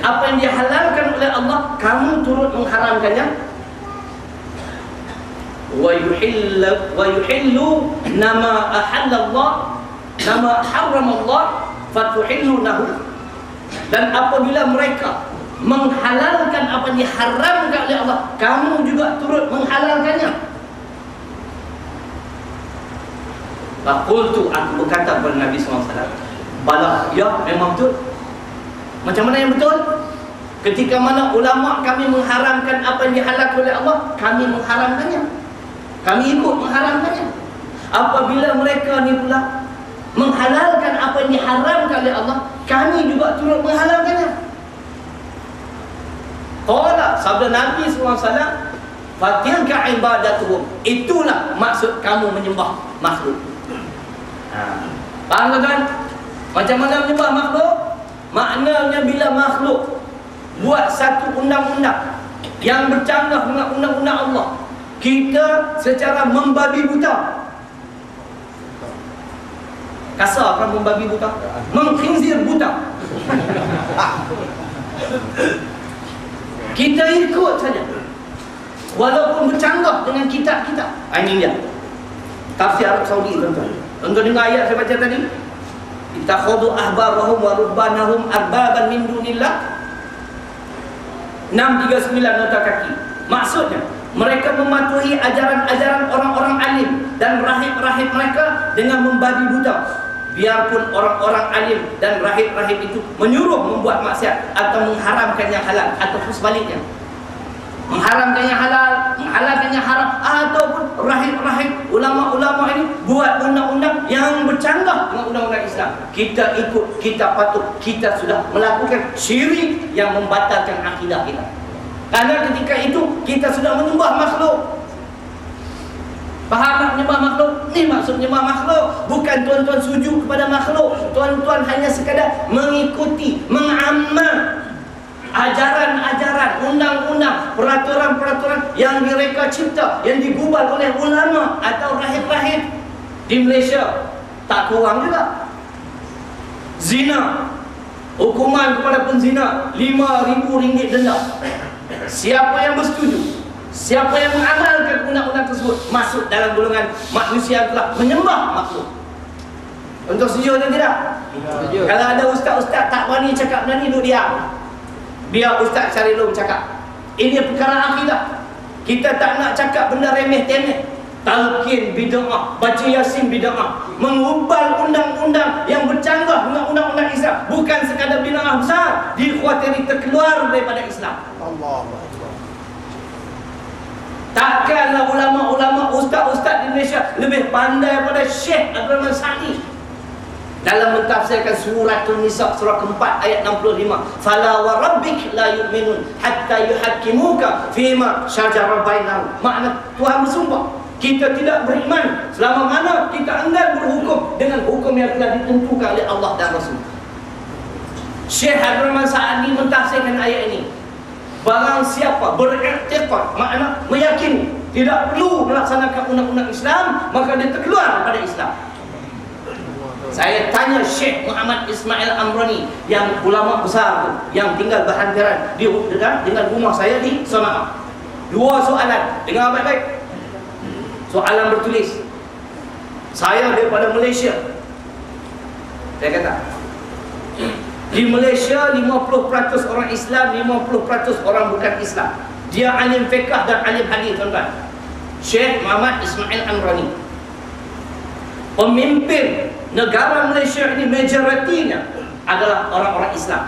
Apa yang dihalalkan oleh Allah, kamu turut mengharamkannya. Wa yuhillu nama ahallallah, nama haramallah fatuhillunahu. Dan apabila mereka menghalalkan apa yang diharamkan oleh Allah, kamu juga turut menghalalkannya. Qultu, aku berkata kepada Nabi SAW, bala, ya memang betul. Macam mana yang betul? Ketika mana ulama kami mengharamkan apa yang dihalalkan oleh Allah, kami mengharamkannya, kami ikut mengharamkannya. Apabila mereka ni pula menghalalkan apa yang diharamkan oleh Allah, kami juga turut menghalalkannya. Qala, sabda Nabi SAW, fatilka ibadatuhum, itulah maksud kamu menyembah makhluk. Faham kan? Macam mana menyembah makhluk? Maknanya bila makhluk buat satu undang-undang yang bercanggah dengan undang-undang Allah, kita secara membabi buta. Kasar kan membabi buta? Mengkhinzir buta. Kita ikut saja, walaupun bercanggah dengan kitab-kitab. Ini dia tafsir Arab Saudi, tuan-tuan. Tuan-tuan dengar ayat saya baca tadi, ittakhadhu ahbarahum wa rubbanahum arbaban min dunillah. 639 nota kaki. Maksudnya, mereka mematuhi ajaran-ajaran orang-orang alim dan rahib-rahib mereka dengan membabi buta. Biarpun orang-orang alim dan rahib-rahib itu menyuruh membuat maksiat atau mengharamkan yang halal, ataupun sebaliknya, mengharamkan yang halal, menghalalkan yang haram, ataupun rahib-rahib, ulama-ulama ini buat undang-undang yang bercanggah dengan undang-undang Islam, kita ikut, kita patuh. Kita sudah melakukan syirik yang membatalkan akidah kita. Karena ketika itu kita sudah menyembah makhluk. Faham tak menyembah makhluk? Ni maksud menyembah makhluk. Bukan tuan-tuan sujud kepada makhluk. Tuan-tuan hanya sekadar mengikuti, mengamal ajaran-ajaran, undang-undang, peraturan-peraturan yang mereka cipta, yang digubal oleh ulama atau rahib-rahib. Di Malaysia tak kurang juga. Zina, hukuman kepada penzina RM5,000 denda. Siapa yang bersetuju, siapa yang mengamalkan undang-undang tersebut, masuk dalam golongan manusia yang telah menyembah makhluk. Untuk setuju atau tidak? Setuju. Kalau ada ustaz-ustaz tak berani cakap berani, duduk diam. Biar Ustaz Syarilum cakap. Ini perkara akidah. Kita tak nak cakap benda remeh-temeh. Talqin bid'ah, baca Yasin bid'ah, mengubal undang-undang yang bercanggah dengan undang-undang Islam. Bukan sekadar bid'ah besar, dikhawatiri terkeluar daripada Islam. Allahu. Takkanlah ulama-ulama, ustaz-ustaz di Malaysia lebih pandai daripada Syekh Abdul Rahman Sa'di dalam mentafsirkan surah An-Nisa surah keempat ayat 65. Fala wa rabbik la yu'minun hatta yuhakkimuka fima syajara bainahum. Makna Tuhan bersumpah, kita tidak beriman selama mana kita enggan berhukum dengan hukum yang telah ditentukan oleh Allah dan Rasul. Syekh Abdul Rahman Sa'di mentafsirkan ayat ini, barang siapa beriktikad, makna meyakini tidak perlu melaksanakan undang-undang Islam, maka dia terkeluar daripada Islam. Saya tanya Syekh Muhammad Ismail Amrani, yang ulama besar tu, yang tinggal berhantaran di dengan rumah saya di Sonaa. Dua soalan, dengar baik-baik. Soalan bertulis. Saya daripada Malaysia. Saya kata, di Malaysia 50% orang Islam, 50% orang bukan Islam. Dia alim fiqh dan alim hadis, tuan-tuan. Syekh Muhammad Ismail Amrani, pemimpin negara Malaysia ini majoritinya adalah orang-orang Islam.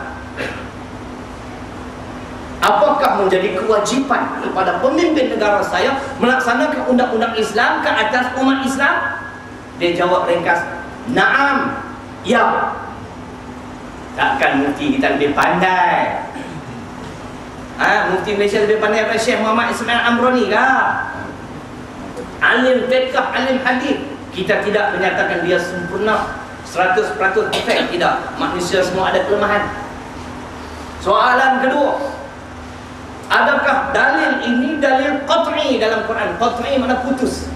Apakah menjadi kewajipan kepada pemimpin negara saya melaksanakan undang-undang Islam ke atas umat Islam? Dia jawab ringkas, "Naam, ya." Takkan mufti kita lebih pandai? Mufti Malaysia lebih pandai daripada Syekh Muhammad Ismail Amrani kah? Alim fiqh, alim hadis. Kita tidak menyatakan dia sempurna 100% perfect, tidak. Manusia semua ada kelemahan. Soalan kedua, adakah dalil ini dalil qat'i dalam Quran? Qat'i makna putus,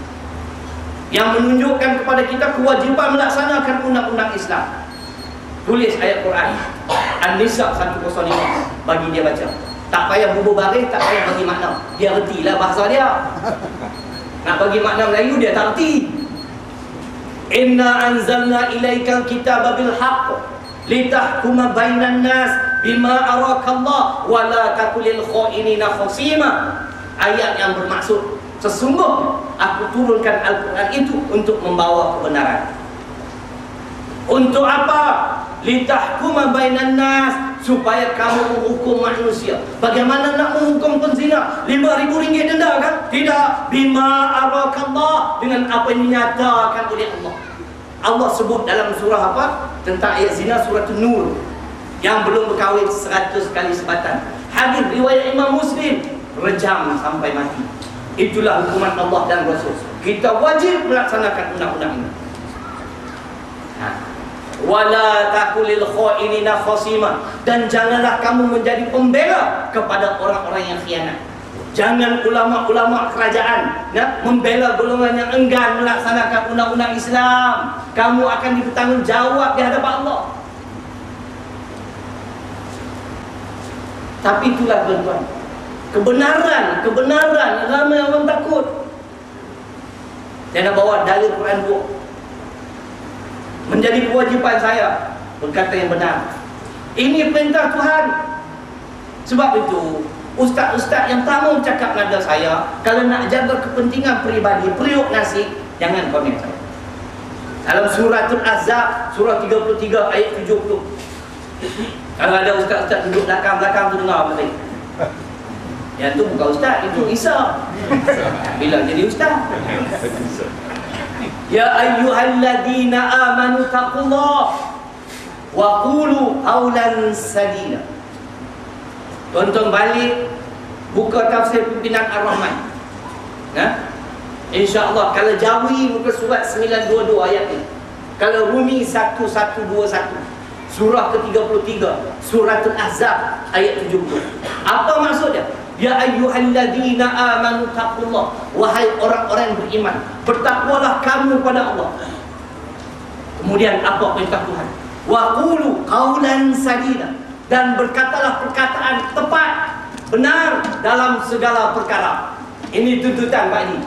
yang menunjukkan kepada kita kewajiban melaksanakan undang-undang Islam. Tulis ayat Quran An-Nisa 105. bagi dia baca. Tak payah bubur baris, tak payah bagi makna. Dia retilah bahasa dia. Nak bagi makna Melayu dia tak reti. Inna anzalna ilaikal kitaba bil haqq litahkuma bainan nas bima arakallah wa la takulil khainina khasima. Ayat yang bermaksud sesungguhnya aku turunkan Al-Quran itu untuk membawa kebenaran. Untuk apa? Litahkuma bainan nas, supaya kamu menghukum manusia. Bagaimana nak menghukum penzina? RM5,000 denda kan? Tidak. Bima arakallah, dengan apa yang dinyatakan oleh Allah. Allah sebut dalam surah apa? Tentang ayat zina, surah An-Nur. Yang belum berkahwin 100 kali sebatan. Hadis riwayat Imam Muslim, rejam sampai mati. Itulah hukuman Allah dan Rasul. Kita wajib melaksanakan undang-undang ini. Wala takulil khainina khasima, dan janganlah kamu menjadi pembela kepada orang-orang yang khianat. Jangan ulama-ulama kerajaan membela golongan yang enggan melaksanakan undang-undang Islam. Kamu akan dibertanggungjawab di hadapan Allah. Tapi itulah tuan-tuan, kebenaran ramai orang takut. Saya nak bawa dalil Quran 2. Menjadi kewajipan saya berkata yang benar. Ini perintah Tuhan. Sebab itu ustaz-ustaz yang tamu cakap nada saya, kalau nak jaga kepentingan peribadi, periuk nasi, jangan komen saya. Dalam suratul Ahzab, surah 33 ayat 70. Kalau ada ustaz-ustaz duduk belakang-belakang tu dengar balik. Yang tu bukan ustaz, itu Isa. Bila jadi ustaz? Ya ayyuhalladzina amanu taqullah wa qulu qawlan sadida. Tonton balik, buka tafsir pimpinan Ar-Rahman. InsyaAllah kalau Jawi muka surat 922 ayat ni. Kalau Rumi 1121, surah ke-33, suratul Ahzab ayat 70. Apa maksudnya? Ya ayyuhalladzina amanu taqullah, wahai orang-orang yang beriman, bertakwalah kamu pada Allah. Kemudian apa perintah Tuhan? Wa qulu qawlan sadida, dan berkatalah perkataan tepat, benar dalam segala perkara. Ini tuntutan Pak Haji.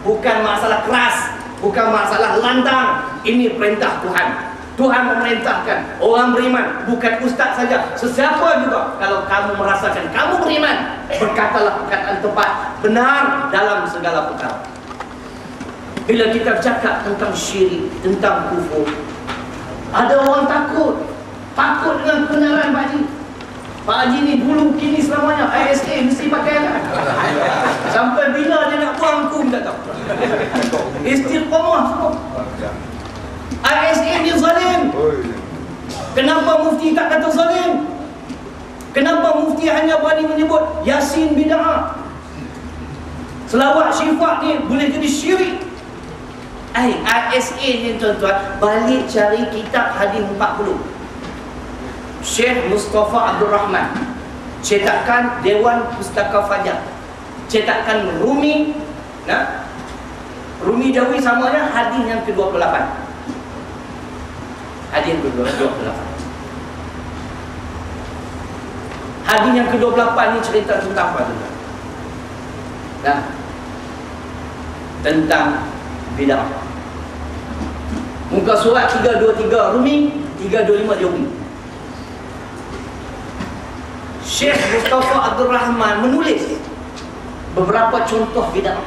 Bukan masalah keras, bukan masalah lantang. Ini perintah Tuhan. Tuhan memerintahkan orang beriman, bukan ustaz saja, sesiapa juga. Kalau kamu merasakan kamu beriman, berkatalah perkataan tepat, benar dalam segala perkara. Bila kita cakap tentang syirik, tentang kufur, ada orang takut dengan kebenaran Pak Haji. Pak Haji ni dulu kini selamanya ISA mesti pakai kan? Sampai bila dia nak buang kum tak tahu. Istiqamah semua. ISA ni zalim. Kenapa mufti tak kata zalim? Kenapa mufti hanya berani menyebut Yasin bid'ah? Selawat syifa ni boleh jadi syirik. ISA ni tuan-tuan, balik cari kitab hadis 40. Syekh Mustafa Abdul Rahman, cetakan Dewan Pustaka Fajar, cetakan Rumi, Rumi Jawi samanya hadis yang ke-28. Hadis yang ke-28. Hadis yang ke-28 ni cerita tentang apa tu? Tentang bid'ah. Muka surat 323 Rumi, 325 Jawi. Syekh Mustafa Abdul Rahman menulis beberapa contoh bid'ah.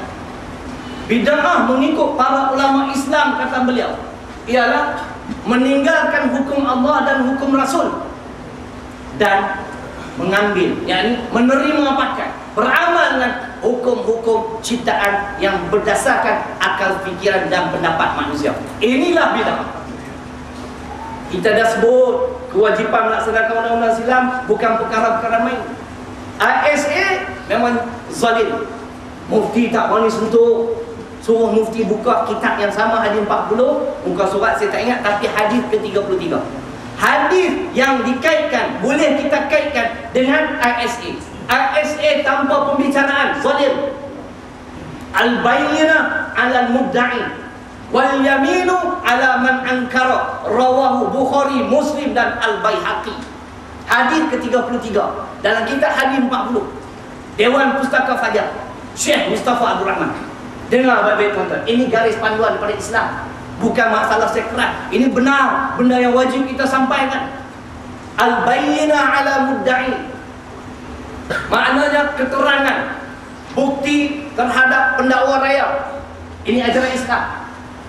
Bid'ah mengikut para ulama Islam, kata beliau, ialah meninggalkan hukum Allah dan hukum Rasul, dan mengambil, yakni menerima pakai, beramal dengan hukum-hukum ciptaan yang berdasarkan akal fikiran dan pendapat manusia. Inilah bid'ah. Kita dah sebut kewajipan melaksanakan undang-undang Islam bukan perkara-perkara main. ISA memang zalim. Mufti tak berani sentuh. Suruh mufti buka kitab yang sama, hadis 40, muka surat saya tak ingat, tapi hadis ke-33. Hadis yang dikaitkan, boleh kita kaitkan dengan ISA. ISA tanpa pembicaraan, zalim. Al-bayyinah 'ala al-mudda'i wal yaminu 'ala man ankara, rawahu Bukhari, Muslim dan Al-Baihaqi. Hadis ke-33 dalam kitab hadis 40, Dewan Pustaka Fajar, Syekh Mustafa Abdul Rahman. Dengar baik-baik tuan-tuan, ini garis panduan pada Islam, bukan masalah sekret. Ini benar, benda yang wajib kita sampaikan. Al-bayyinah ala mudda'i, maknanya keterangan, bukti terhadap pendakwa raya. Ini ajaran Islam.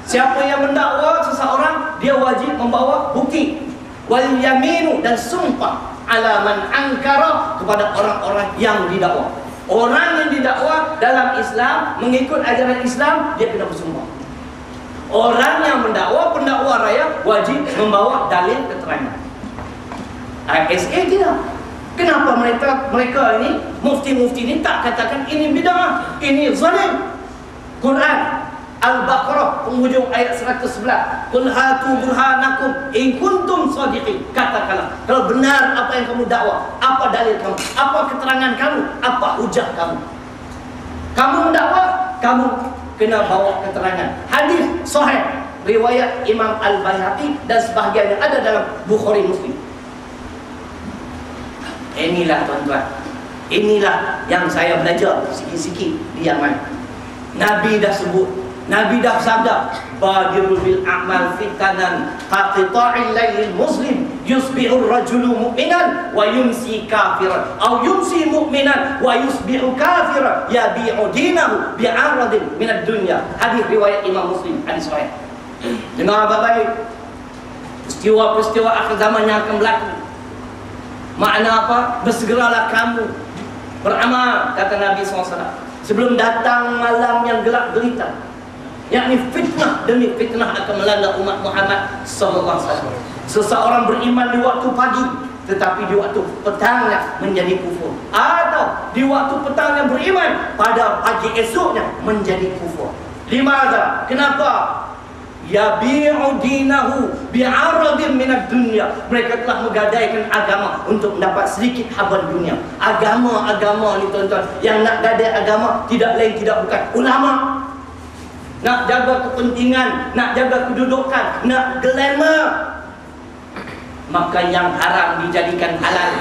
Siapa yang mendakwa seseorang, dia wajib membawa bukti. Wal yaminu, dan sumpah ala man angkara, kepada orang-orang yang didakwa. Orang yang didakwa dalam Islam, mengikut ajaran Islam, dia kena bersumpah. Orang yang mendakwa, pendakwa raya, wajib membawa dalil keterangan. ASA tidak. Kenapa mereka ini, mufti-mufti ini tak katakan ini bid'ah, ini zalim? Quran Al-Baqarah penghujung ayat 111, qul hatu burhanakum in kuntum shadiqin. Katakanlah kalau benar apa yang kamu dakwa, apa dalil kamu, apa keterangan kamu, apa hujah kamu. Kamu mendakwa, kamu kena bawa keterangan. Hadis sahih riwayat Imam Al-Baihaqi dan sebahagian yang ada dalam Bukhari Muslim. Inilah tuan-tuan, inilah yang saya belajar sikit-sikit di Yaman. Nabi dah sebut, Nabi dah sabda, badirul bil a'mal fitanan qatita'il lailil muslim yusbihu rajulu mu'minan wa yumsi kafiran aw yumsi mu'minan wa yusbihu kafiran yabi'u dinahu bi'aradin minad dunya. Hadis riwayat Imam Muslim, hadis sahih. Dengar baik-baik, peristiwa-peristiwa akhir zaman yang akan berlaku. Makna apa? Bersegeralah kamu beramal, kata Nabi SAW, sebelum datang malam yang gelap gelita, yakni fitnah demi fitnah akan melanda umat Muhammad SAW. Seseorang beriman di waktu pagi, tetapi di waktu petangnya menjadi kufur, atau di waktu petangnya beriman, pada pagi esoknya menjadi kufur. Limadha? Kenapa? Yabi'u dinahu bi'aradin minad dunya. Mereka telah menggadaikan agama untuk mendapat sedikit haban dunia. Agama-agama ni tuan-tuan, yang nak gadai agama tidak lain tidak bukan ulama. Nak jaga kepentingan, nak jaga kedudukan, nak glamour, maka yang haram dijadikan halal.